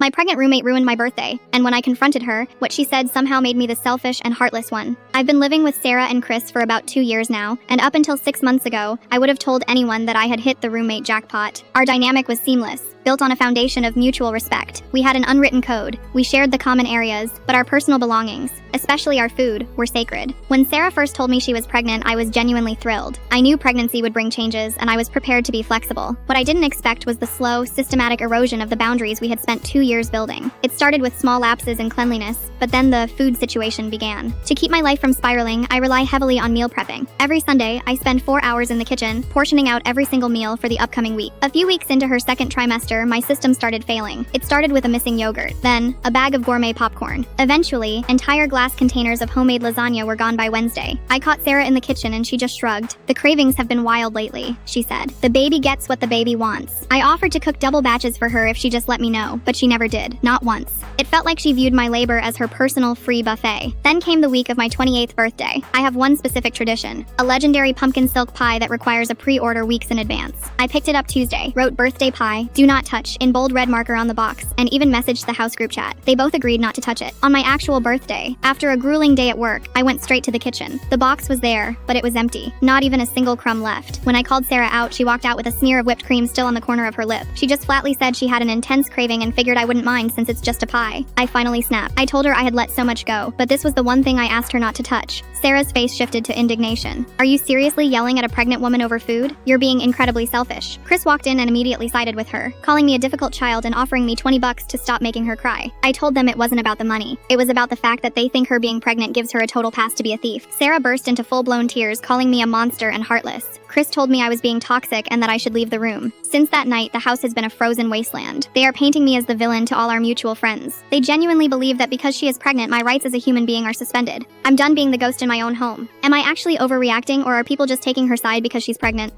My pregnant roommate ruined my birthday, and when I confronted her, what she said somehow made me the selfish and heartless one. I've been living with Sarah and Chris for about 2 years now, and up until 6 months ago, I would have told anyone that I had hit the roommate jackpot. Our dynamic was seamless, built on a foundation of mutual respect. We had an unwritten code. We shared the common areas, but our personal belongings, especially our food, were sacred. When Sarah first told me she was pregnant, I was genuinely thrilled. I knew pregnancy would bring changes, and I was prepared to be flexible. What I didn't expect was the slow, systematic erosion of the boundaries we had spent 2 years building. It started with small lapses in cleanliness, but then the food situation began. To keep my life from spiraling, I rely heavily on meal prepping. Every Sunday, I spend 4 hours in the kitchen, portioning out every single meal for the upcoming week. A few weeks into her second trimester, my system started failing. It started with a missing yogurt, then a bag of gourmet popcorn. Eventually, entire glass containers of homemade lasagna were gone by Wednesday. I caught Sarah in the kitchen and she just shrugged. "The cravings have been wild lately," she said. "The baby gets what the baby wants." I offered to cook double batches for her if she just let me know, but she never did, not once. It felt like she viewed my labor as her personal free buffet. Then came the week of my 28th birthday. I have one specific tradition, a legendary pumpkin silk pie that requires a pre-order weeks in advance. I picked it up Tuesday, wrote "birthday pie, do not touch" in bold red marker on the box, and even messaged the house group chat. They both agreed not to touch it. On my actual birthday, after a grueling day at work, I went straight to the kitchen. The box was there, but it was empty. Not even a single crumb left. When I called Sarah out, she walked out with a smear of whipped cream still on the corner of her lip. She just flatly said she had an intense craving and figured I wouldn't mind since it's just a pie. I finally snapped. I told her I had let so much go, but this was the one thing I asked her not to touch. Sarah's face shifted to indignation. "Are you seriously yelling at a pregnant woman over food? You're being incredibly selfish." Chris walked in and immediately sided with her, calling me a difficult child and offering me $20 to stop making her cry. I told them it wasn't about the money. It was about the fact that they think her being pregnant gives her a total pass to be a thief. Sarah burst into full-blown tears, calling me a monster and heartless. Chris told me I was being toxic and that I should leave the room. Since that night, the house has been a frozen wasteland. They are painting me as the villain to all our mutual friends. They genuinely believe that because she is pregnant, my rights as a human being are suspended. I'm done being the ghost in my own home. Am I actually overreacting, or are people just taking her side because she's pregnant?